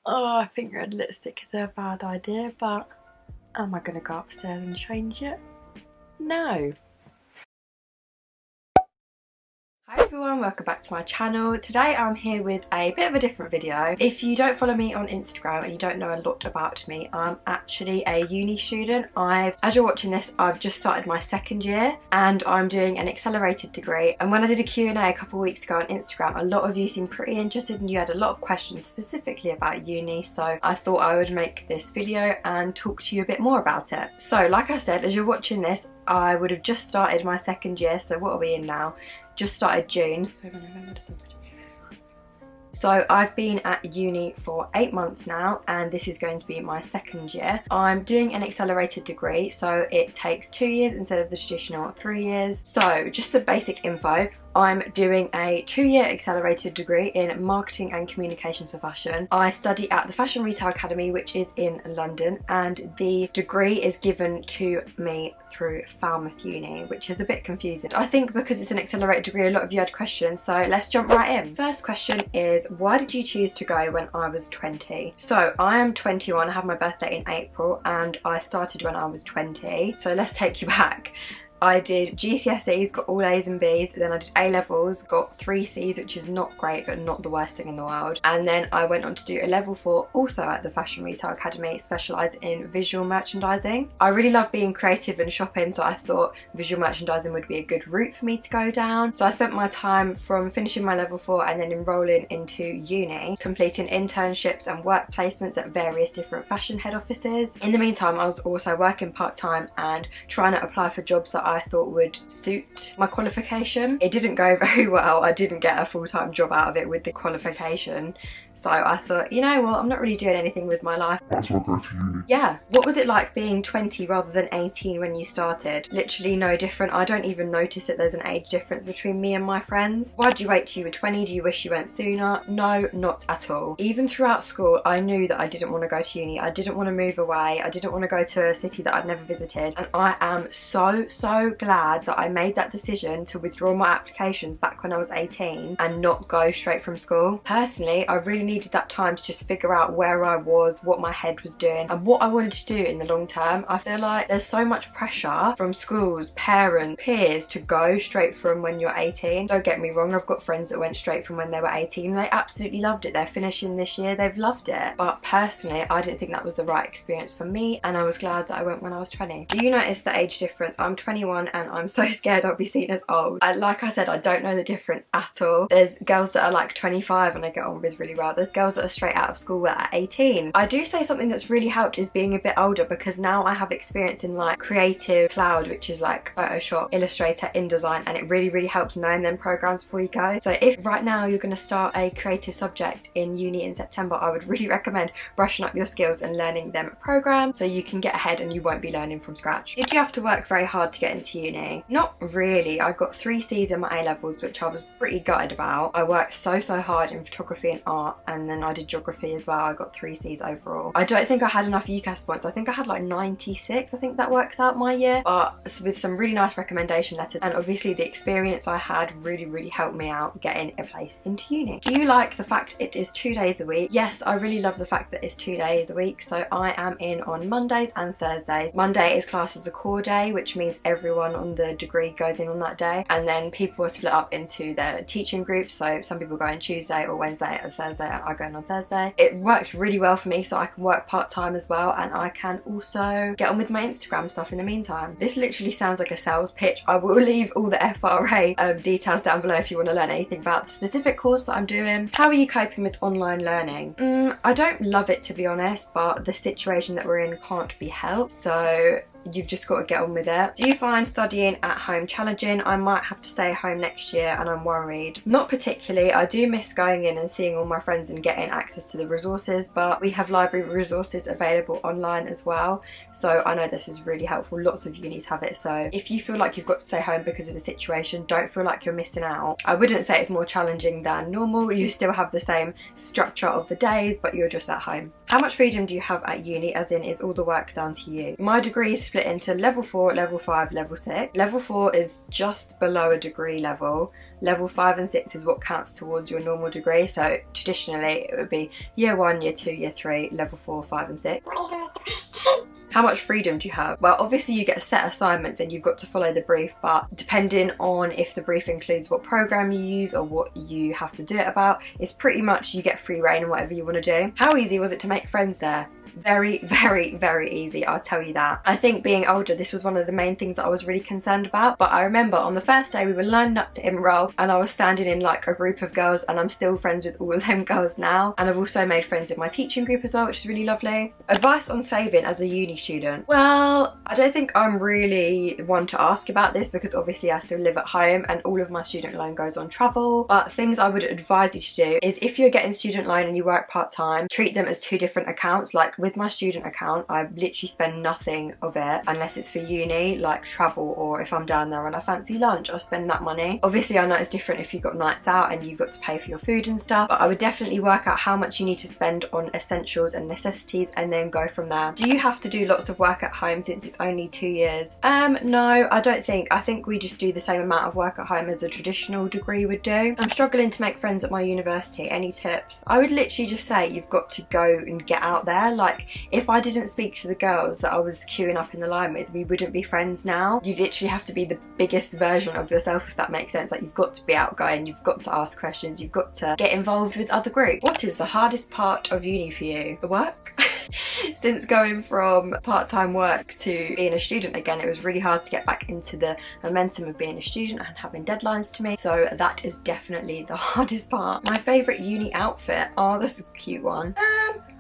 Oh, I think red lipstick is a bad idea, but am I going to go upstairs and change it? No. Hi everyone, welcome back to my channel. Today I'm here with a bit of a different video. If you don't follow me on Instagram and you don't know a lot about me, I'm actually a uni student. As you're watching this, I've just started my second year and I'm doing an accelerated degree. And when I did a Q&A a couple of weeks ago on Instagram, a lot of you seemed pretty interested and you had a lot of questions specifically about uni. So I thought I would make this video and talk to you a bit more about it. So like I said, as you're watching this, I would have just started my second year. So what are we in now? Just started June. So I've been at uni for 8 months now and this is going to be my second year. I'm doing an accelerated degree, so it takes 2 years instead of the traditional 3 years. So just the basic info. I'm doing a 2-year accelerated degree in marketing and communications for fashion. I study at the Fashion Retail Academy, which is in London, and the degree is given to me through Falmouth Uni, which is a bit confusing. I think because it's an accelerated degree, a lot of you had questions, so let's jump right in. First question is, why did you choose to go when I was 20? So I am 21, I have my birthday in April, and I started when I was 20. So let's take you back. I did GCSEs, got all A's and B's, then I did A-levels, got 3 C's, which is not great but not the worst thing in the world, and then I went on to do a level 4 also at the Fashion Retail Academy, specialised in visual merchandising. I really love being creative and shopping, so I thought visual merchandising would be a good route for me to go down. So I spent my time from finishing my level 4 and then enrolling into uni, completing internships and work placements at various different fashion head offices. In the meantime, I was also working part-time and trying to apply for jobs that I thought would suit my qualification. It didn't go very well. I didn't get a full-time job out of it with the qualification. So I thought, you know what, I'm not really doing anything with my life. Might as well go to uni. Yeah. What was it like being 20 rather than 18 when you started? Literally no different. I don't even notice that there's an age difference between me and my friends. Why did you wait till you were 20? Do you wish you went sooner? No, not at all. Even throughout school, I knew that I didn't want to go to uni. I didn't want to move away. I didn't want to go to a city that I'd never visited. And I am so glad that I made that decision to withdraw my applications back when I was 18 and not go straight from school. Personally, I really needed that time to just figure out where I was, what my head was doing and what I wanted to do in the long term. I feel like there's so much pressure from schools, parents, peers to go straight from when you're 18. Don't get me wrong, I've got friends that went straight from when they were 18 and they absolutely loved it. They're finishing this year, they've loved it. But personally, I didn't think that was the right experience for me and I was glad that I went when I was 20. Do you notice the age difference? I'm 21 and I'm so scared I'll be seen as old. Like I said, I don't know the difference at all. There's girls that are like 25 and I get on with really well. There's girls that are straight out of school at 18. I do say something that's really helped is being a bit older, because now I have experience in like Creative Cloud, which is like Photoshop, Illustrator, InDesign, and it really helps knowing them programs before you go. So if right now you're going to start a creative subject in uni in September, I would really recommend brushing up your skills and learning them programs so you can get ahead and you won't be learning from scratch. Did you have to work very hard to get into uni? Not really. I got 3 C's in my A-levels, which I was pretty gutted about. I worked so hard in photography and art, and then I did geography as well. I got 3 C's overall. I don't think I had enough UCAS points. I think I had like 96. I think that works out my year, but with some really nice recommendation letters, and obviously the experience I had really helped me out getting a place into uni. Do you like the fact it is 2 days a week? Yes, I really love the fact that it's 2 days a week. So I am in on Mondays and Thursdays. Monday is classed as a core day, which means everyone on the degree goes in on that day, and then people are split up into their teaching groups. So some people go on Tuesday or Wednesday or Thursday, and I go in on Thursday. It works really well for me, so I can work part-time as well, and I can also get on with my Instagram stuff in the meantime. This literally sounds like a sales pitch. I will leave all the FRA details down below if you want to learn anything about the specific course that I'm doing. How are you coping with online learning? I don't love it, to be honest, but the situation that we're in can't be helped, so you've just got to get on with it. Do you find studying at home challenging? I might have to stay home next year and I'm worried. Not particularly. I do miss going in and seeing all my friends and getting access to the resources, but we have library resources available online as well, so I know this is really helpful. Lots of unis have it, so if you feel like you've got to stay home because of the situation, don't feel like you're missing out. I wouldn't say it's more challenging than normal. You still have the same structure of the days, but you're just at home. How much freedom do you have at uni, as in is all the work down to you? My degree is split into level 4, level 5, level 6. Level 4 is just below a degree level, Level 5 and 6 is what counts towards your normal degree. So traditionally it would be year 1, year 2, year 3, level 4, 5 and 6. What even was the question? How much freedom do you have? Well, obviously you get set assignments and you've got to follow the brief, but depending on if the brief includes what program you use or what you have to do it about, it's pretty much you get free reign in whatever you want to do. How easy was it to make friends there? Very, very, very easy, I'll tell you that. I think being older, this was one of the main things that I was really concerned about. But I remember on the first day we were lining up to enroll and I was standing in like a group of girls, and I'm still friends with all of them girls now. And I've also made friends in my teaching group as well, which is really lovely. Advice on saving as a uni student. Well, I don't think I'm really one to ask about this because obviously I still live at home and all of my student loan goes on travel. But things I would advise you to do is, if you're getting student loan and you work part-time, treat them as 2 different accounts. Like with my student account, I literally spend nothing of it unless it's for uni, like travel, or if I'm down there and I fancy lunch, I spend that money. Obviously I know it's different if you've got nights out and you've got to pay for your food and stuff, but I would definitely work out how much you need to spend on essentials and necessities and then go from there. Do you have to do lots of work at home since it's only 2 years? No, I don't think. I think we just do the same amount of work at home as a traditional degree would do. I'm struggling to make friends at my university. Any tips? I would literally just say you've got to go and get out there. Like, if I didn't speak to the girls that I was queuing up in the line with, we wouldn't be friends now. You literally have to be the biggest version of yourself, if that makes sense. Like, you've got to be outgoing, you've got to ask questions, you've got to get involved with other groups. What is the hardest part of uni for you? The work? Since going from part-time work to being a student again, it was really hard to get back into the momentum of being a student and having deadlines to meet. So that is definitely the hardest part. My favourite uni outfit? Oh, this is a cute one.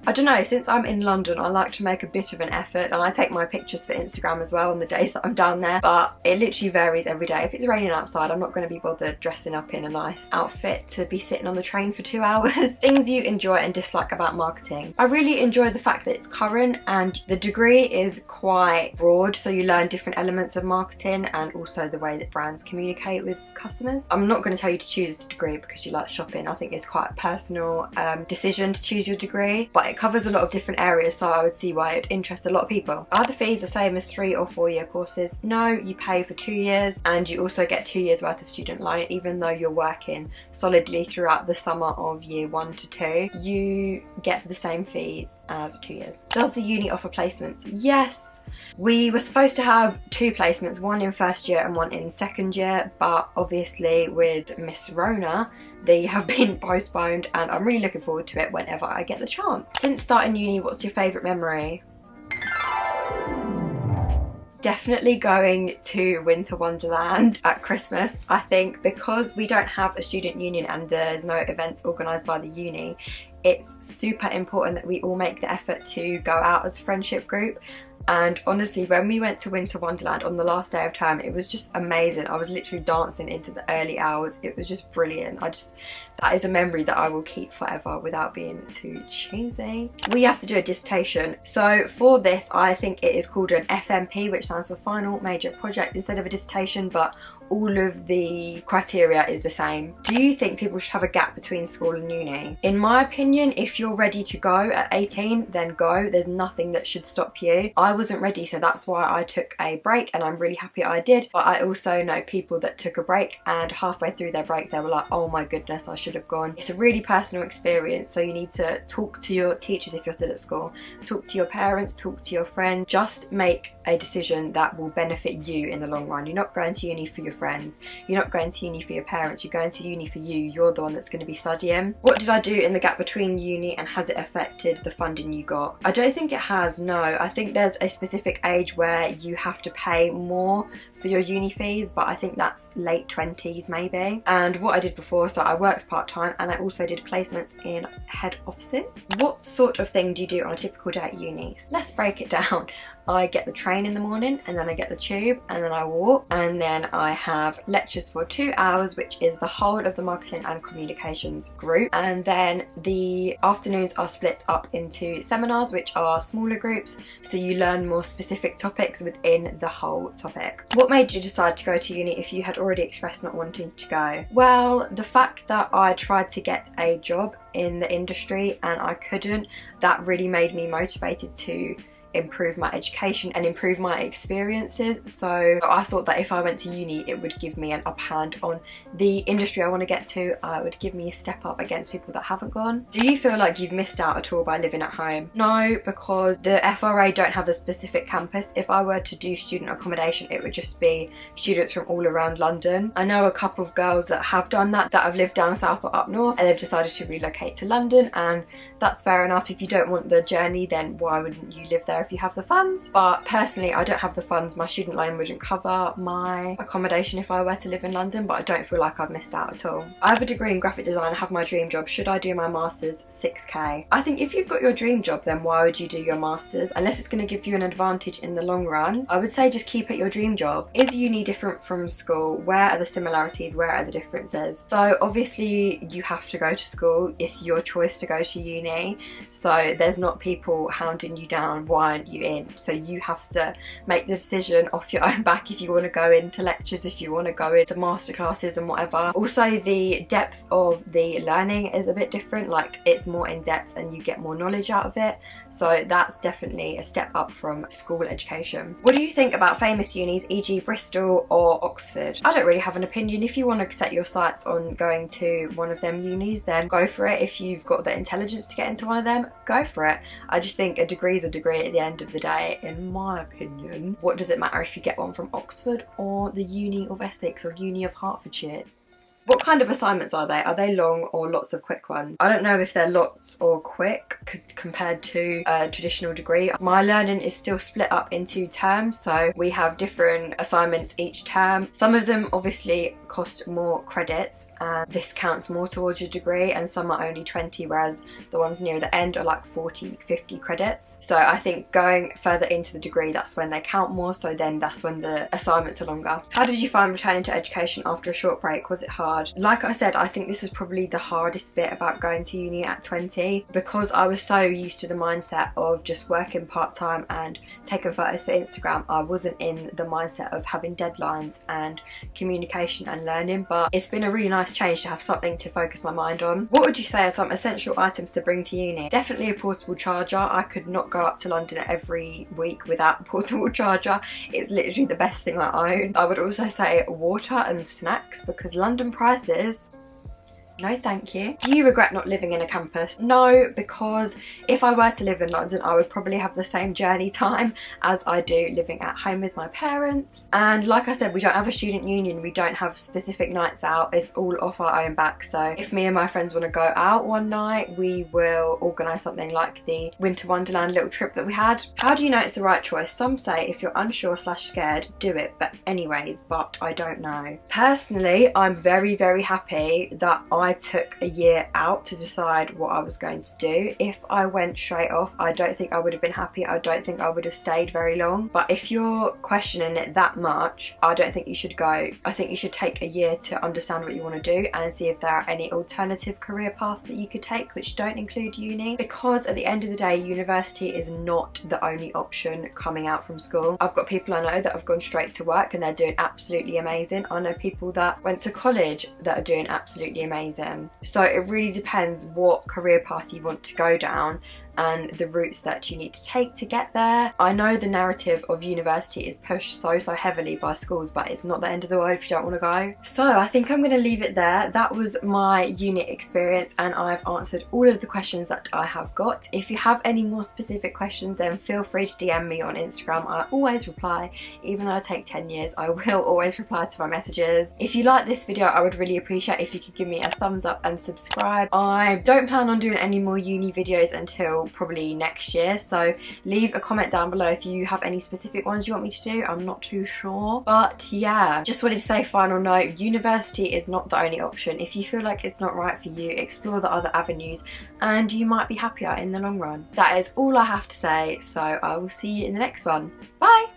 I don't know, since I'm in London, I like to make a bit of an effort, and I take my pictures for Instagram as well on the days that I'm down there, but it literally varies every day. If it's raining outside, I'm not going to be bothered dressing up in a nice outfit to be sitting on the train for 2 hours. Things you enjoy and dislike about marketing. I really enjoy the fact that it's current and the degree is quite broad, so you learn different elements of marketing and also the way that brands communicate with customers. I'm not going to tell you to choose a degree because you like shopping. I think it's quite a personal decision to choose your degree, but it covers a lot of different areas, so I would see why it would interest a lot of people. Are the fees the same as 3 or 4 year courses? No, you pay for 2 years and you also get 2 years worth of student loan, even though you're working solidly throughout the summer of year 1 to 2. You get the same fees as 2 years. Does the uni offer placements? Yes. We were supposed to have 2 placements, one in first year and one in second year, but obviously with Miss Rona, they have been postponed and I'm really looking forward to it whenever I get the chance. Since starting uni, what's your favourite memory? Definitely going to Winter Wonderland at Christmas. I think because we don't have a student union and there's no events organised by the uni, it's super important that we all make the effort to go out as a friendship group. And honestly, when we went to Winter Wonderland on the last day of term, it was just amazing. I was literally dancing into the early hours. It was just brilliant. That is a memory that I will keep forever without being too cheesy. We have to do a dissertation. So for this, I think it is called an FMP, which stands for Final Major Project instead of a dissertation, but all of the criteria is the same. Do you think people should have a gap between school and uni? In my opinion, if you're ready to go at 18, then go. There's nothing that should stop you. I wasn't ready, so that's why I took a break, and I'm really happy I did. But I also know people that took a break and halfway through their break they were like, oh my goodness, I should have gone. It's a really personal experience, so you need to talk to your teachers if you're still at school, talk to your parents, talk to your friends. Just make a decision that will benefit you in the long run. You're not going to uni for your friends, you're not going to uni for your parents, you're going to uni for you. You're the one that's going to be studying. What did I do in the gap between uni, and has it affected the funding you got? I don't think it has, no. I think there's a specific age where you have to pay more for your uni fees, but I think that's late 20s maybe. And what I did before, so I worked part-time and I also did placements in head offices. What sort of thing do you do on a typical day at uni? So let's break it down. I get the train in the morning, and then I get the tube, and then I walk, and then I have lectures for 2 hours, which is the whole of the marketing and communications group. And then the afternoons are split up into seminars, which are smaller groups, so you learn more specific topics within the whole topic. What made you decide to go to uni if you had already expressed not wanting to go? Well, the fact that I tried to get a job in the industry and I couldn't, that really made me motivated to improve my education and improve my experiences. So I thought that if I went to uni, it would give me an upper hand on the industry I want to get to. It would give me a step up against people that haven't gone. Do you feel like you've missed out at all by living at home? No, because the FRA don't have a specific campus. If I were to do student accommodation, it would just be students from all around London. I know a couple of girls that have done that have lived down south or up north, and they've decided to relocate to London, and that's fair enough. If you don't want the journey, then why wouldn't you live there if you have the funds? But personally, I don't have the funds. My student loan wouldn't cover my accommodation if I were to live in London, but I don't feel like I've missed out at all. I have a degree in graphic design, I have my dream job. Should I do my masters? 6k. I think if you've got your dream job, then why would you do your masters? Unless it's going to give you an advantage in the long run, I would say just keep at your dream job. Is uni different from school? Where are the similarities? Where are the differences? So obviously you have to go to school. It's your choice to go to uni. So there's not people hounding you down, why aren't you in? So you have to make the decision off your own back if you want to go into lectures, if you want to go into masterclasses and whatever. Also, the depth of the learning is a bit different. Like, it's more in depth and you get more knowledge out of it. So that's definitely a step up from school education. What do you think about famous unis, e.g. Bristol or Oxford? I don't really have an opinion. If you want to set your sights on going to one of them unis, then go for it. If you've got the intelligence to get into one of them, go for it. I just think a degree is a degree at the end of the day, in my opinion. What does it matter if you get one from Oxford or the Uni of Essex or Uni of Hertfordshire? What kind of assignments are they? Are they long or lots of quick ones? I don't know if they're lots or quick compared to a traditional degree. My learning is still split up into terms, so we have different assignments each term. Some of them obviously cost more credits, and this counts more towards your degree, and some are only 20, whereas the ones near the end are like 40, 50 credits. So I think going further into the degree, that's when they count more, so then that's when the assignments are longer. How did you find returning to education after a short break? Was it hard? Like I said, I think this was probably the hardest bit about going to uni at 20, because I was so used to the mindset of just working part-time and taking photos for Instagram. I wasn't in the mindset of having deadlines and communication and learning, but it's been a really nice change to have something to focus my mind on. What would you say are some essential items to bring to uni? Definitely a portable charger. I could not go up to London every week without a portable charger. It's literally the best thing I own. I would also say water and snacks, because London prices, no thank you. Do you regret not living in a campus? No, because if I were to live in London, I would probably have the same journey time as I do living at home with my parents. And like I said, we don't have a student union, we don't have specific nights out, it's all off our own back. So if me and my friends want to go out one night, we will organise something like the Winter Wonderland little trip that we had. How do you know it's the right choice? Some say if you're unsure / scared, do it. But I don't know. Personally, I'm very, very happy that I took a year out to decide what I was going to do. If I went straight off, I don't think I would have been happy. I don't think I would have stayed very long. But if you're questioning it that much, I don't think you should go. I think you should take a year to understand what you want to do and see if there are any alternative career paths that you could take which don't include uni, because at the end of the day, university is not the only option coming out from school. I've got people I know that have gone straight to work and they're doing absolutely amazing. I know people that went to college that are doing absolutely amazing. So it really depends what career path you want to go down and the routes that you need to take to get there. I know the narrative of university is pushed so heavily by schools, but it's not the end of the world if you don't want to go. So I think I'm going to leave it there. That was my uni experience, and I've answered all of the questions that I have got. If you have any more specific questions, then feel free to DM me on Instagram. I always reply. Even though I take 10 years, I will always reply to my messages. If you like this video, I would really appreciate if you could give me a thumbs up and subscribe. I don't plan on doing any more uni videos until probably next year, so leave a comment down below if you have any specific ones you want me to do. I'm not too sure, but yeah, just wanted to say, final note, university is not the only option. If you feel like it's not right for you, explore the other avenues and you might be happier in the long run. That is all I have to say, so I will see you in the next one. Bye.